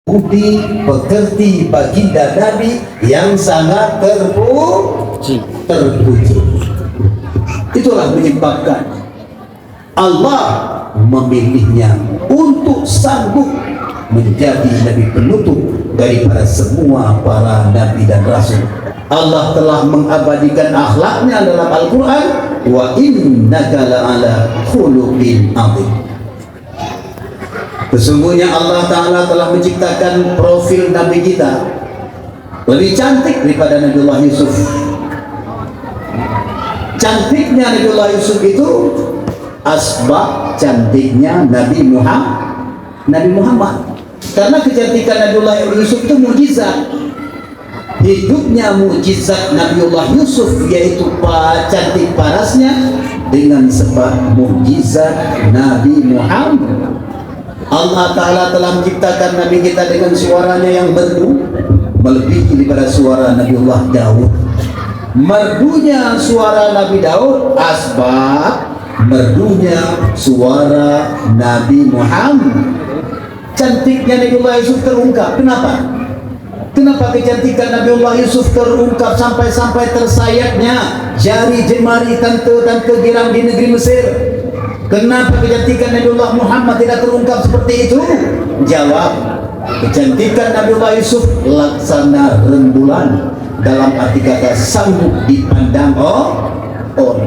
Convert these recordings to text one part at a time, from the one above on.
budi pekerti baginda Nabi yang sangat terpuji. Itulah menyebabkan Allah memilihnya untuk sanggup menjadi nabi penutup daripada semua para nabi dan rasul. Allah telah mengabadikan akhlaknya dalam Al-Quran, wa innaka la'ala khuluqin adzim. Sesungguhnya Allah Ta'ala telah menciptakan profil Nabi kita lebih cantik daripada Nabiullah Yusuf. Cantiknya Nabiullah Yusuf itu asbab cantiknya Nabi Muhammad. Karena kecantikan Nabiullah Yusuf itu mukjizat. Hidupnya mukjizat Nabiullah Yusuf, yaitu cantik parasnya, dengan sebab mukjizat Nabi Muhammad. Allah Ta'ala telah menciptakan Nabi kita dengan suaranya yang merdu, melebihi daripada suara Nabiullah Daud. Merdunya suara Nabi Daud asbab merdunya suara Nabi Muhammad. Cantiknya Nabiullah Yusuf terungkap. Kenapa? Kenapa kecantikan Nabiullah Yusuf terungkap sampai-sampai tersayatnya jari jemari tante-tante girang di negeri Mesir? Kenapa kecantikan Nabiullah Muhammad tidak terungkap seperti itu? Jawab, kecantikan Nabiullah Yusuf laksana rembulan, dalam arti kata sanggup dipandang orang.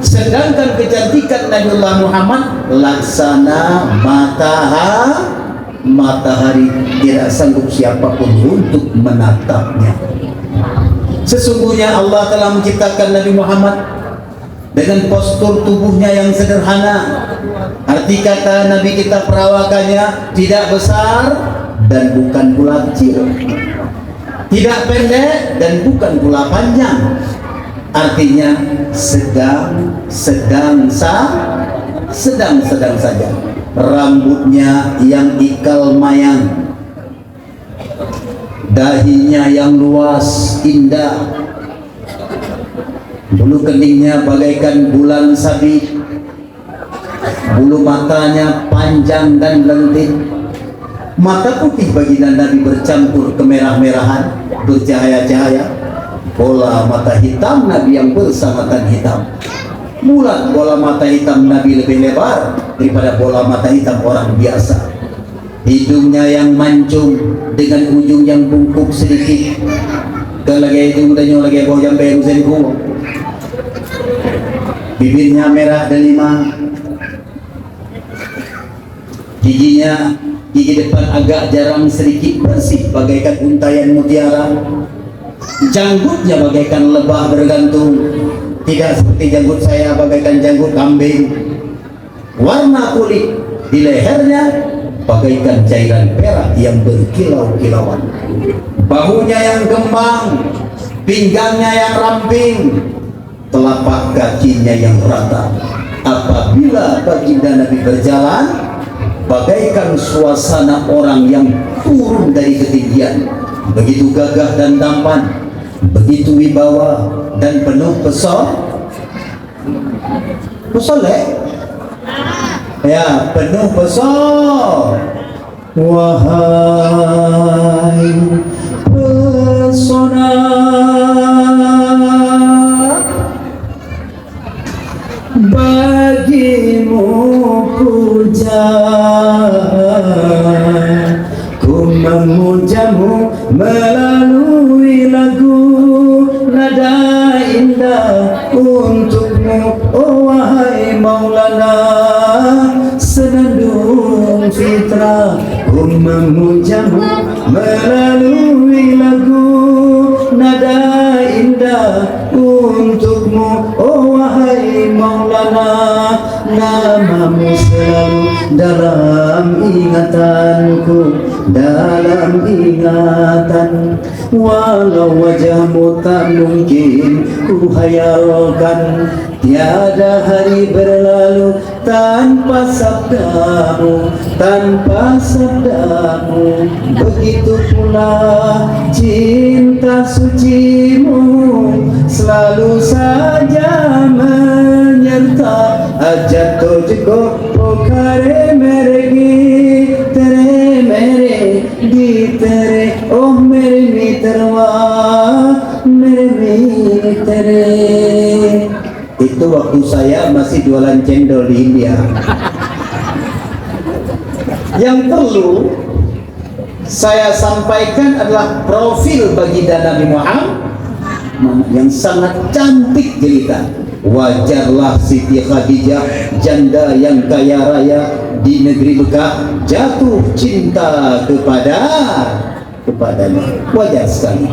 Sedangkan kecantikan Nabiullah Muhammad laksana matahari, tidak sanggup siapapun untuk menatapnya. Sesungguhnya Allah telah menciptakan Nabi Muhammad dengan postur tubuhnya yang sederhana. Arti kata Nabi kita perawakannya tidak besar dan bukan pula kecil, tidak pendek dan bukan pula panjang. Artinya sedang saja. Rambutnya yang ikal mayang, dahinya yang luas indah, bulu keningnya bagaikan bulan sabit, bulu matanya panjang dan lentik, mata putih baginda Nabi bercampur kemerah-merahan, bercahaya-cahaya, bola mata hitam Nabi yang bersamatan hitam. Bulat bola mata hitam Nabi lebih lebar daripada bola mata hitam orang biasa. Hidungnya yang mancung dengan ujung yang bungkuk sedikit. Kalagay hidung danyo lagay ko yang baru senku. Bibirnya merah delima, gigi depan agak jarang sedikit bersih bagaikan untayan mutiara. Janggutnya bagaikan lebah bergantung, tidak seperti janggut saya bagaikan janggut kambing. Warna kulit di lehernya bagaikan cairan perak yang berkilau-kilauan. Bahunya yang gembang, pinggangnya yang ramping, telapak kakinya yang rata. Apabila baginda Nabi berjalan, bagaikan suasana orang yang turun dari ketinggian, begitu gagah dan tampan, begitu wibawa dan penuh ya, penuh pesona. Wahai pesona bagimu puja, ku memujamu melalui lagu, nada indah untukmu, oh wahai Maulana. Senandung fitrah ku memujamu melalui lagu, nada indah untukmu, oh wahai Maulana. Namamu selalu dalam ingatanku, dalam ingatan. Walau wajahmu tak mungkin ku hayalkan, tiada hari berlalu tanpa sabdamu, begitu pula cinta sucimu selalu saja menyerta. Ajat tujhko पुकारे मेरे गीत तेरे मेरे gitere, oh mere miterwa, mere mitere. Itu waktu saya masih jualan cendol di India. Yang perlu saya sampaikan adalah profil baginda Nabi Muhammad yang sangat cantik jelita. Wajarlah Siti Khadijah, janda yang kaya raya di negeri Mekah, jatuh cinta kepadanya. Wajar sekali.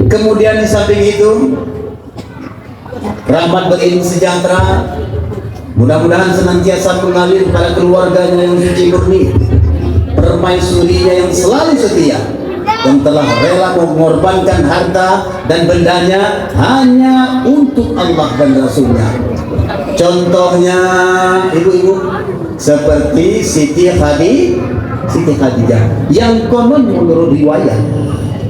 Kemudian di samping itu, rahmat berilmu sejahtera, mudah-mudahan senantiasa mengalir kepada keluarganya yang suci murni, permaisurinya yang selalu setia, yang telah rela mengorbankan harta dan bendanya hanya untuk Allah dan Rasulnya. Contohnya ibu-ibu seperti Siti Khadijah yang konon menurut riwayat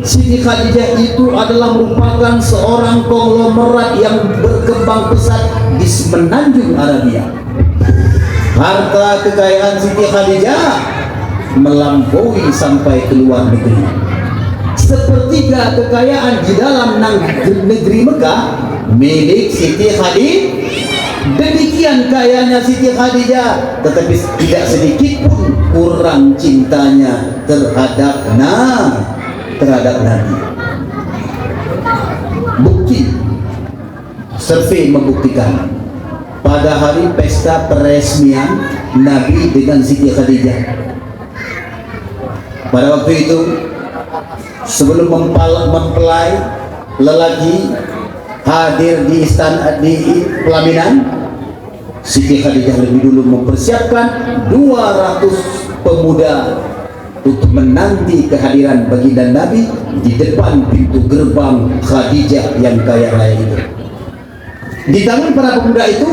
Siti Khadijah itu adalah merupakan seorang konglomerat yang berkembang pesat di semenanjung Arabia. Harta kekayaan Siti Khadijah melampaui sampai ke luar negeri. Sepertiga kekayaan di dalam negeri Mekah milik Siti Khadijah. Demikian kayanya Siti Khadijah, tetapi tidak sedikit pun kurang cintanya terhadap Nabi. Bukti survei membuktikan pada hari pesta peresmian Nabi dengan Siti Khadijah, pada waktu itu sebelum mempelai lelaki hadir di istana di pelaminan, Siti Khadijah lebih dulu mempersiapkan 200 pemuda untuk menanti kehadiran baginda Nabi di depan pintu gerbang Khadijah yang kaya raya itu. Di tangan para pemuda itu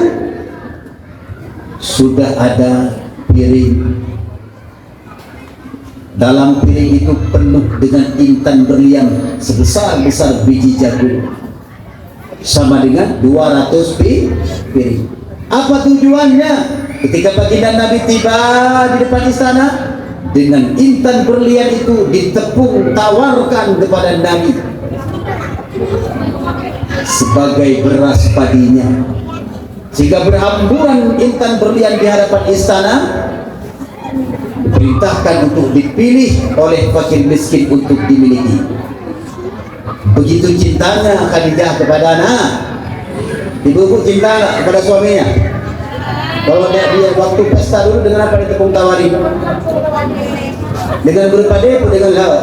sudah ada piring. Dalam piring itu penuh dengan intan berlian sebesar-besar biji jagung, sama dengan 200 piring. Apa tujuannya? Ketika baginda Nabi tiba di depan istana, dengan intan berlian itu ditepung tawarkan kepada Nabi sebagai beras padinya, sehingga berhamburan intan berlian di hadapan istana. Perintahkan untuk dipilih oleh fakir miskin untuk dimiliki. Begitu cintanya Khadijah kepada anak. Ibu-ibu cinta kepada suaminya. Kalau dia waktu pesta dulu dengan apa ditepung tawarin? Dengan berupa depo, dengan apa?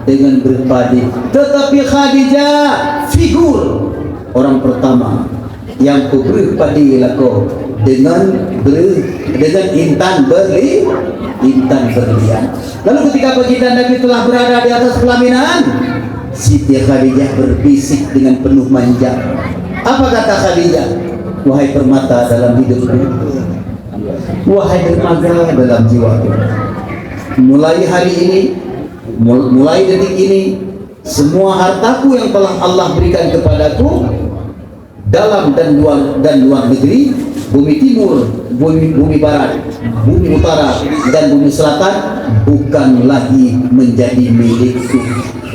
Dengan berpadi. Tetapi Khadijah figur orang pertama yang berpadi lako dengan intan berlian. Lalu ketika baginda Nabi telah berada di atas pelaminan, Siti Khadijah berbisik dengan penuh manja. Apa kata Khadijah? Wahai permata dalam hidupku, wahai dermaga dalam jiwaku, mulai hari ini, mulai detik ini, semua hartaku yang telah Allah berikan kepadaku dalam dan luar negeri, bumi timur, bumi barat, bumi utara, dan bumi selatan, bukan lagi menjadi milikku,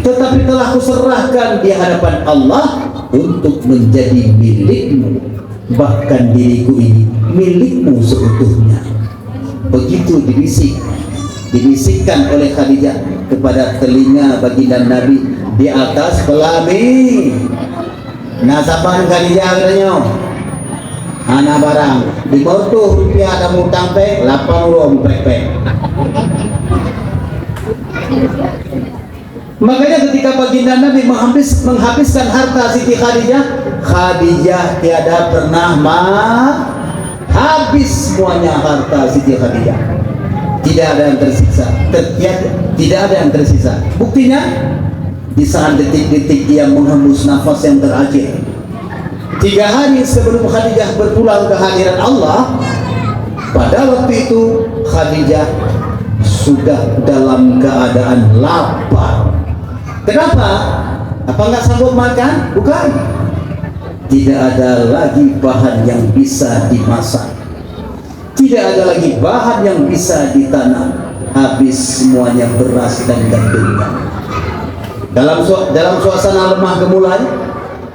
tetapi telah kuserahkan di hadapan Allah untuk menjadi milikmu. Bahkan diriku ini milikmu seutuhnya. Begitu dibisikkan oleh Khadijah kepada telinga baginda Nabi di atas pelamin. Nasaban Khadijah katanya, anak barang di bawah rupiah ada mutang pe 8 pek. Makanya ketika baginda Nabi menghabiskan harta Siti Khadijah tiada pernah habis semuanya harta Siti Khadijah. Tidak ada yang tersisa, tidak ada yang tersisa. Buktinya di saat detik-detik ia menghembus nafas yang terakhir, 3 hari sebelum Khadijah berpulang ke hadirat Allah, pada waktu itu Khadijah sudah dalam keadaan lapar. Kenapa? Apa nggak sanggup makan? Bukan. Tidak ada lagi bahan yang bisa dimasak. Tidak ada lagi bahan yang bisa ditanam, habis semuanya beras dan gandumnya. Dalam suasana lemah gemulai,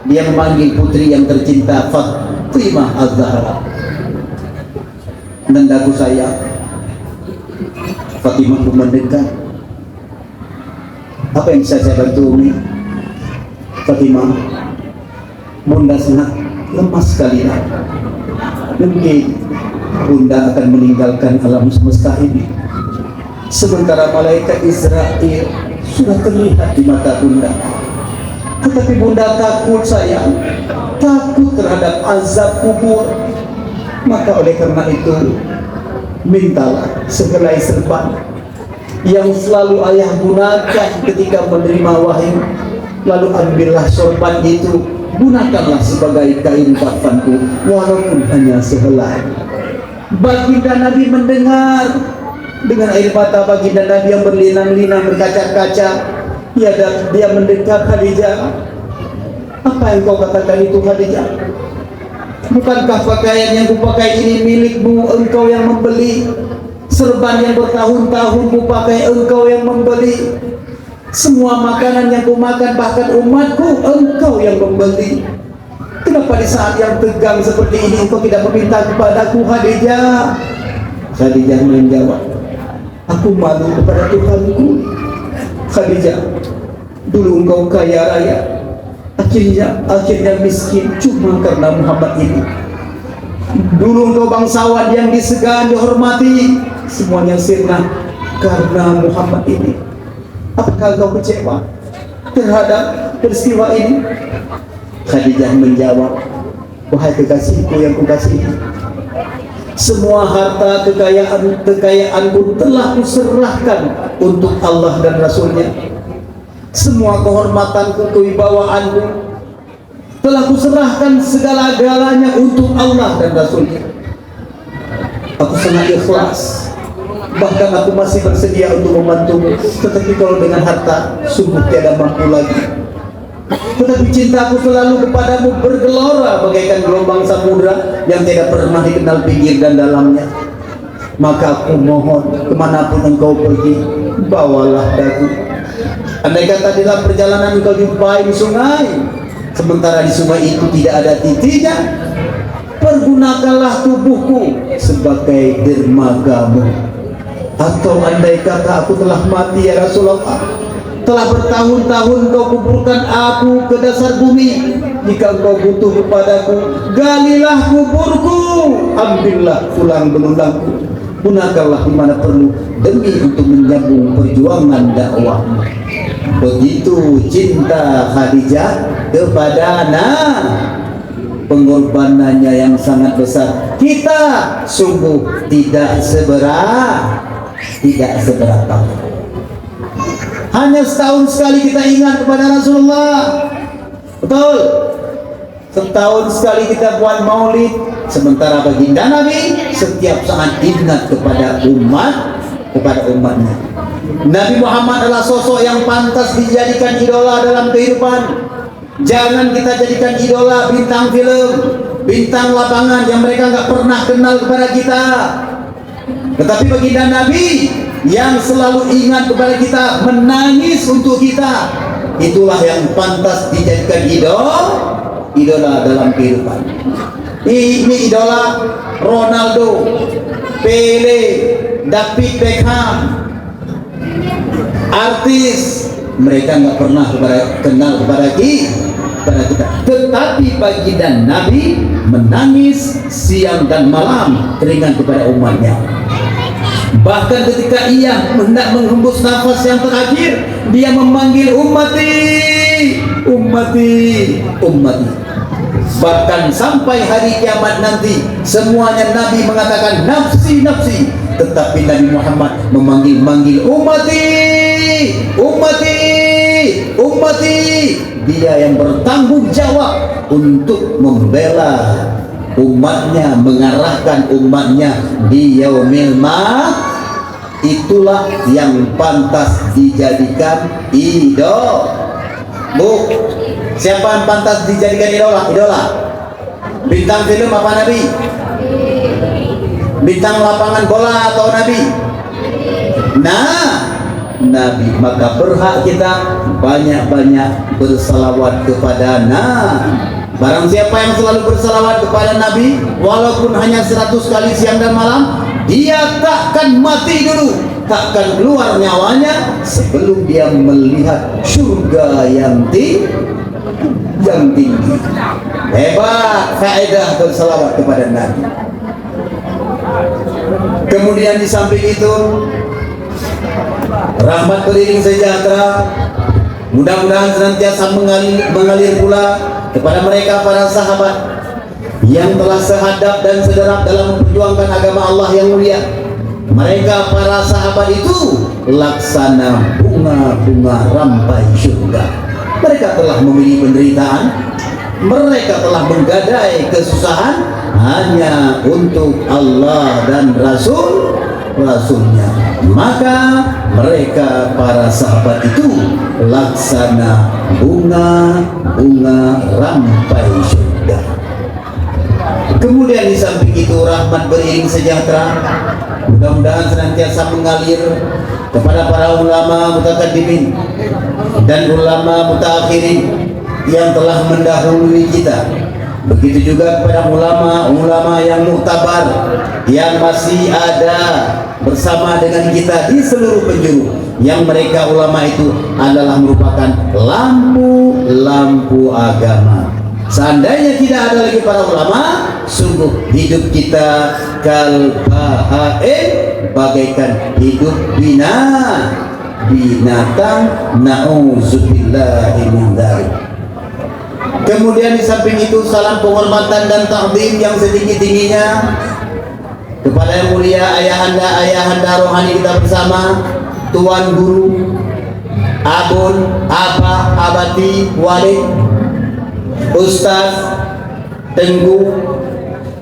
dia memanggil putri yang tercinta Fatimah Az-Zahra. Nendaku sayang. Fatimah pun mendekat. Apa yang bisa saya bantu, Umi? Fatimah, Bunda sangat lemah sekali, nak. Mungkin Bunda akan meninggalkan alam semesta ini, sementara malaikat Israel sudah terlihat di mata Bunda. Tetapi Bunda takut, sayang, takut terhadap azab kubur. Maka oleh karena itu, mintalah sehelai serban yang selalu ayah gunakan ketika menerima wahyu. Lalu ambillah sorban itu, gunakanlah sebagai kain kafanku, walaupun hanya sehelai. Baginda Nabi mendengar dengan air mata baginda Nabi yang berlinang-linang berkaca-kaca. Dia mendekat Khadijah. Apa yang kau katakan itu, Khadijah? Bukankah pakaian yang kupakai ini milikmu, engkau yang membeli? Serban yang bertahun-tahun kupakai, engkau yang membeli. Semua makanan yang kumakan, bahkan umatku, engkau yang membeli. Kenapa di saat yang tegang seperti ini engkau tidak meminta kepadaku, Khadijah? Khadijah menjawab, aku malu kepada Tuhanku. Khadijah, dulu engkau kaya raya, akhirnya miskin cuma karena Muhammad ini. Dulu engkau bangsawan yang disegani, dihormati, semuanya sirna karena Muhammad ini. Apakah engkau kecewa terhadap peristiwa ini? Khadijah menjawab, wahai kekasihku yang kukasihi, semua harta kekayaanku telah kuserahkan untuk Allah dan Rasulnya. Semua kehormatanku, kewibawaanku telah kuserahkan segala-galanya untuk Allah dan Rasulnya. Aku sangat ikhlas, bahkan aku masih bersedia untuk membantumu. Tetapi kalau dengan harta, sungguh tiada mampu lagi. Tetapi cintaku selalu kepadamu bergelora bagaikan gelombang samudra yang tidak pernah dikenal pinggir dan dalamnya. Maka aku mohon, kemanapun engkau pergi, bawalah daku. Andai kata dalam perjalanan engkau jumpai sungai, sementara di sungai itu tidak ada titiknya, pergunakanlah tubuhku sebagai dermagamu. Atau andai kata aku telah mati, ya Rasulullah, telah bertahun-tahun kau kuburkan aku ke dasar bumi, jika engkau butuh kepadaku, galilah kuburku, ambillah tulang belulangku, gunakanlah di mana perlu demi untuk menyambung perjuangan dakwah. Begitu cinta Khadijah kepada pengorbanannya yang sangat besar. Kita sungguh tidak seberapa. Hanya setahun sekali kita ingat kepada Rasulullah. Betul. Setahun sekali kita buat maulid, sementara baginda Nabi setiap saat ingat kepada umatnya. Nabi Muhammad adalah sosok yang pantas dijadikan idola dalam kehidupan. Jangan kita jadikan idola bintang film, bintang lapangan yang mereka nggak pernah kenal kepada kita. Tetapi baginda Nabi yang selalu ingat kepada kita, menangis untuk kita, itulah yang pantas dijadikan idola dalam kehidupan. Ini idola Ronaldo, Pele, David Beckham, artis, mereka nggak pernah kenal kepada kita. Tetapi baginda Nabi menangis siang dan malam keringat kepada umatnya. Bahkan ketika ia hendak menghembus nafas yang terakhir, dia memanggil ummati, ummati, ummati. Bahkan sampai hari kiamat nanti, semuanya Nabi mengatakan nafsi, nafsi. Tetapi Nabi Muhammad memanggil ummati, ummati, ummati. Dia yang bertanggung jawab untuk membela umatnya, mengarahkan umatnya di yaumil ma'ad. Itulah yang pantas dijadikan idola. Bu, siapa yang pantas dijadikan idola? Bintang film apa Nabi? bintang lapangan bola atau Nabi? Nah, Nabi. Maka berhak kita banyak-banyak bersalawat kepada barang siapa yang selalu bersalawat kepada Nabi walaupun hanya 100 kali siang dan malam, dia takkan mati dulu, takkan keluar nyawanya sebelum dia melihat surga yang tinggi. Hebat faedah bersalawat kepada Nabi. Kemudian di samping itu, rahmat beriring sejahtera mudah-mudahan senantiasa mengalir pula kepada mereka para sahabat yang telah sehadap dan sederap dalam memperjuangkan agama Allah yang mulia. Mereka para sahabat itu laksana bunga-bunga rampai surga. Mereka telah memilih penderitaan, mereka telah menggadai kesusahan hanya untuk Allah dan Rasulnya. Maka mereka para sahabat itu laksana bunga-bunga rampai surga. Kemudian di samping itu rahmat beriring sejahtera mudah-mudahan senantiasa mengalir kepada para ulama mutakaddimin dan ulama mutaakhirin yang telah mendahului kita. Begitu juga kepada ulama-ulama yang muktabar yang masih ada bersama dengan kita di seluruh penjuru, yang mereka ulama itu adalah merupakan lampu-lampu agama. Seandainya tidak ada lagi para ulama, sungguh hidup kita kalbahain, bagaikan hidup binatang. Na'udzubillahi min dzalik. Kemudian di samping itu salam penghormatan dan takdim yang setinggi-tingginya kepada yang mulia ayahanda rohani kita bersama, tuan guru, abun, abah, abati, walid, ustaz, tenggu,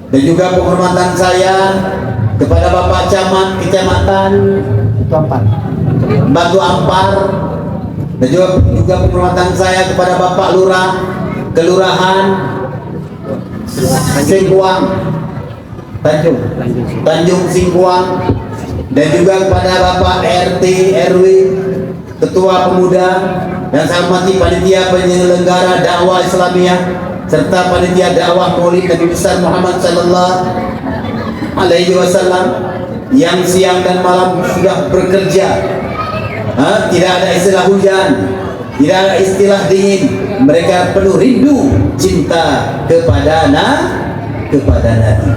dan juga penghormatan saya kepada Bapak Camat Kecamatan Batu Ampar, dan juga penghormatan saya kepada Bapak Lurah Kelurahan Singkuang Tanjung Singkuang, dan juga kepada Bapak RT RW, Ketua Pemuda, dan saya hormati panitia penyelenggara dakwah Islamiyah serta panitia dakwah Maulid Nabi besar Muhammad sallallahu alaihi wasallam yang siang dan malam sudah bekerja. Tidak ada istilah hujan, tidak ada istilah dingin. Mereka penuh rindu cinta kepada Nabi.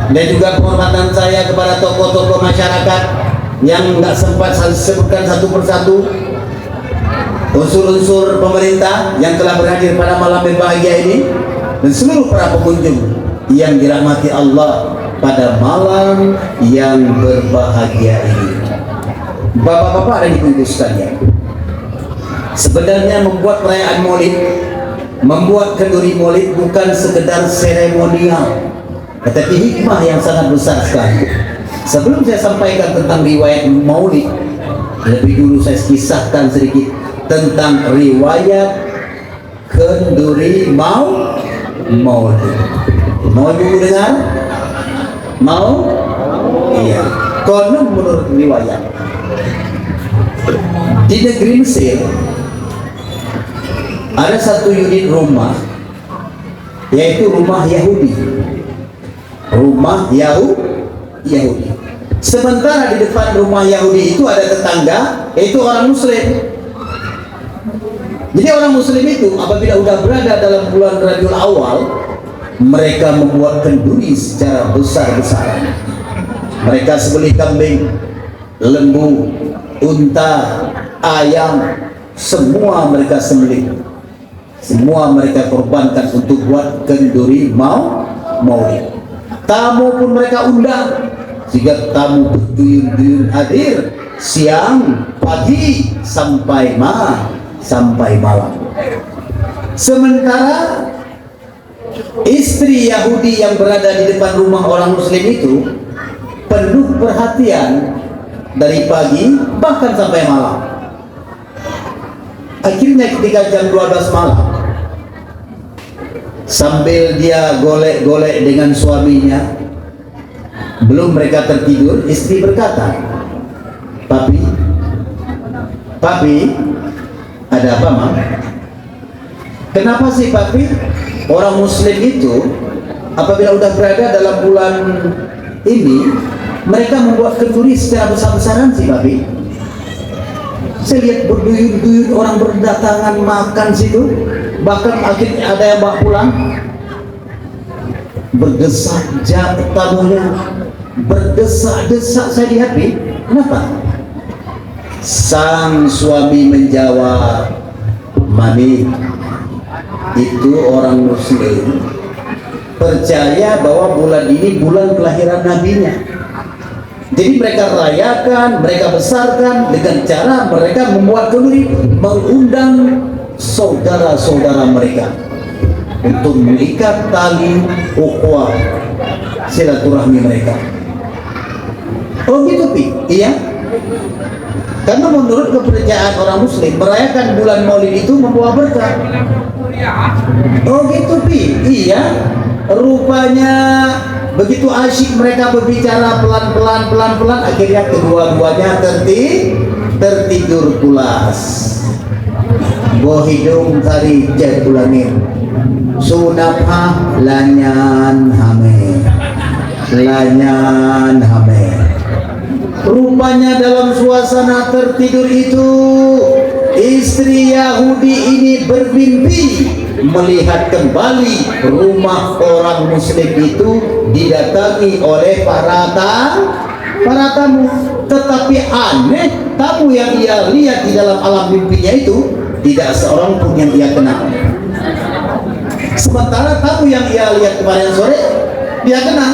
Dan juga penghormatan saya kepada tokoh-tokoh masyarakat yang nggak sempat saya sebutkan satu persatu, unsur-unsur pemerintah yang telah berhadir pada malam berbahagia ini, dan seluruh para pengunjung yang dirahmati Allah pada malam yang berbahagia ini. Bapak-bapak dan ibu-ibu sekalian, sebenarnya membuat perayaan Maulid, membuat kenduri Maulid bukan sekedar seremonial, tetapi hikmah yang sangat besar sekali. Sebelum saya sampaikan tentang riwayat Maulid, lebih dulu saya kisahkan sedikit tentang riwayat kenduri Maulid. Mau ibu dengar? Mau? Iya. Konon menurut riwayat, di negeri Mesir ada satu unit rumah, yaitu rumah Yahudi. Rumah Yahudi. Sementara di depan rumah Yahudi itu ada tetangga, yaitu orang Muslim. Jadi orang Muslim itu apabila sudah berada dalam bulan Rabiul Awal, mereka membuat kenduri secara besar-besaran. Mereka sembelih kambing, lembu, unta, ayam, semua mereka sembelih. Semua mereka korbankan untuk buat kenduri Maulid. Tamu pun mereka undang, sehingga tamu berduyun-duyun hadir siang, pagi, sampai malam. Sementara istri Yahudi yang berada di depan rumah orang Muslim itu penuh perhatian dari pagi bahkan sampai malam. Akhirnya ketika jam 12 malam, sambil dia golek-golek dengan suaminya, Belum mereka tertidur, istri berkata, Papi, ada apa, Mam? Kenapa sih, Papi? Orang muslim itu apabila udah berada dalam bulan ini, mereka membuat kenduri secara besar-besaran sih, Papi. Saya lihat berduyun-duyun orang berdatangan makan situ, bahkan akhirnya ada yang bawa pulang. Berdesak tamunya, berdesak-desak. Saya lihat, Bi, kenapa? Sang suami menjawab, Mami, itu orang muslim percaya bahwa bulan ini bulan kelahiran nabinya. Jadi mereka rayakan, mereka besarkan dengan cara mereka membuat kenduri, mengundang saudara-saudara mereka untuk mengikat tali ukhuwah silaturahmi mereka. Oh gitu, Pi? Iya. Karena menurut kepercayaan orang muslim, merayakan bulan Maulid itu membawa berkah. Oh gitu, Pi? Iya. Rupanya begitu asyik mereka berbicara pelan-pelan, akhirnya kedua-duanya tertidur pulas. Boh hidung tari jai ulangin, sunapha lanyan hame. Rupanya dalam suasana tertidur itu, istri Yahudi ini bermimpi melihat kembali rumah orang muslim itu didatangi oleh para tamu. Tetapi aneh, tamu yang ia lihat di dalam alam mimpinya itu tidak seorang pun yang ia kenal. Sementara tamu yang ia lihat kemarin sore dia kenal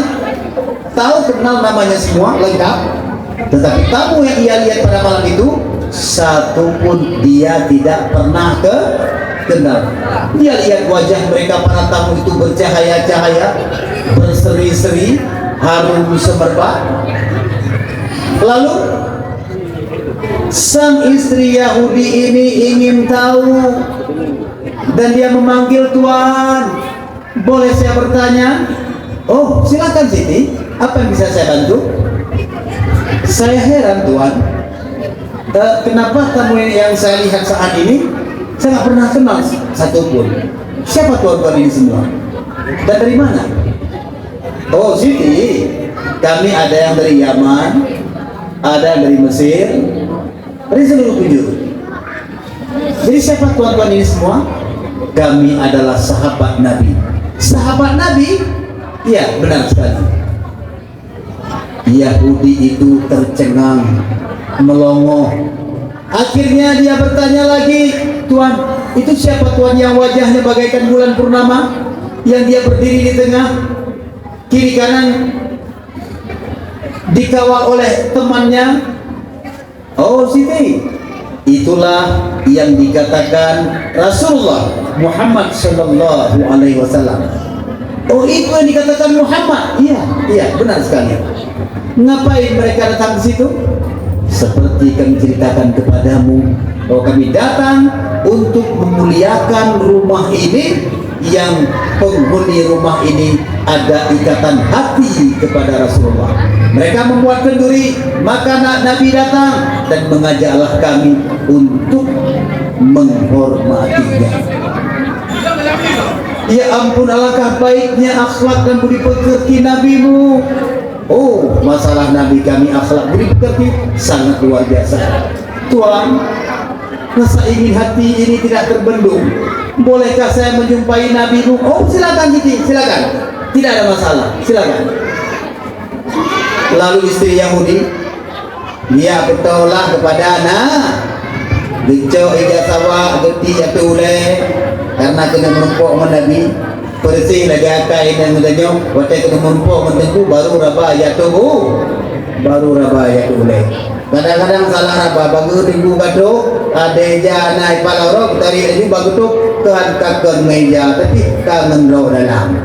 namanya semua lengkap. Tetapi tamu yang ia lihat pada malam itu, satu pun dia tidak pernah kenal. Dia lihat wajah mereka para tamu itu bercahaya-cahaya, berseri-seri, harum semerbak. Lalu sang istri Yahudi ini ingin tahu dan dia memanggil, Tuan, boleh saya bertanya? Oh, silakan Siti, apa yang bisa saya bantu? Saya heran, Tuan, kenapa tamu yang saya lihat saat ini saya nggak pernah kenal satupun. Siapa tuan-tuan ini semua? Dan dari mana? Oh, Siti, kami ada yang dari Yaman, ada yang dari Mesir, dari seluruh penjuru. Jadi siapa tuan-tuan ini semua? Kami adalah sahabat Nabi. Sahabat Nabi? Iya, benar sekali. Yahudi itu tercengang, melongo. Akhirnya dia bertanya lagi, Tuan, itu siapa Tuan yang wajahnya bagaikan bulan purnama, yang dia berdiri di tengah, kiri kanan dikawal oleh temannya? Oh, Siti, itulah yang dikatakan Rasulullah Muhammad Sallallahu Alaihi Wasallam. Oh, itu yang dikatakan Muhammad? Iya, benar sekali. Ngapain mereka datang ke situ? Seperti kami ceritakan kepadamu, bahwa kami datang untuk memuliakan rumah ini, yang penghuni rumah ini ada ikatan hati kepada Rasulullah. Mereka membuat kenduri, maka Nabi datang dan mengajaklah kami untuk menghormatinya. Ya ampun, alangkah baiknya akhlak dan budi pekerti Nabimu. Oh, masalah Nabi kami akhlak budi pekerti sangat luar biasa. Tuan, rasa ingin hati ini tidak terbendung. Bolehkah saya menjumpai Nabimu? Oh, silakan Siti, silakan. Tidak ada masalah, silakan. Lalu istri Yahudi, dia bertaulah kepada anak. Bincang ijazah gerti jatuh uleh, karena kena menumpuk dengan Nabi. Bersih lagi akai dan mendenyo, waktu kena menumpuk mendengu baru raba jatuh, baru raba jatuh uleh. Kadang-kadang salah raba, bagus tinggu kado, ada eja naik palawro, tarik ini bagus tu kehantakan meja, tapi kangen roh dalam.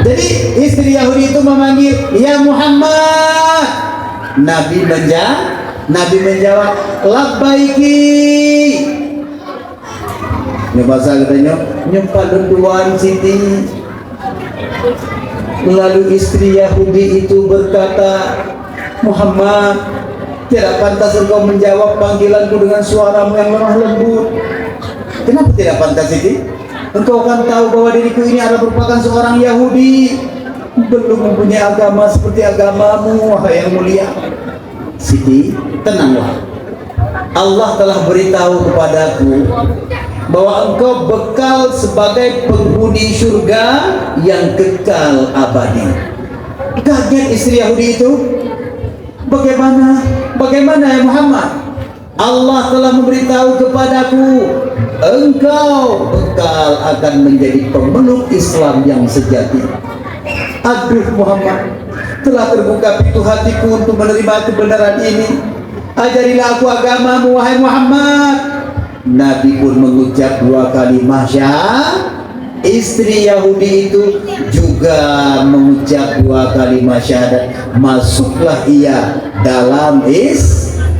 Jadi istri Yahudi itu memanggil, Ya Muhammad. Nabi menjawab, labbaiki. Ini bahasa katanya, nyempal duduan Siti. Lalu istri Yahudi itu berkata, Muhammad, tidak pantas engkau menjawab panggilanku dengan suaramu yang lemah lembut. Kenapa tidak pantas itu? Engkau kan tahu bahwa diriku ini adalah merupakan seorang Yahudi, belum mempunyai agama seperti agamamu, wahai yang mulia. Siti, tenanglah. Allah telah beritahu kepadaku bahwa engkau bekal sebagai penghuni surga yang kekal abadi. Kaget istri Yahudi itu. Bagaimana ya Muhammad? Allah telah memberitahu kepadaku, engkau bekal akan menjadi pemeluk Islam yang sejati. Aduh Muhammad, telah terbuka pintu hatiku untuk menerima kebenaran ini. Ajarilah aku agamamu, wahai Muhammad. Nabi pun mengucap 2 kali syahadat. Istri Yahudi itu juga mengucap 2 kali syahadat. Masuklah ia dalam Islam.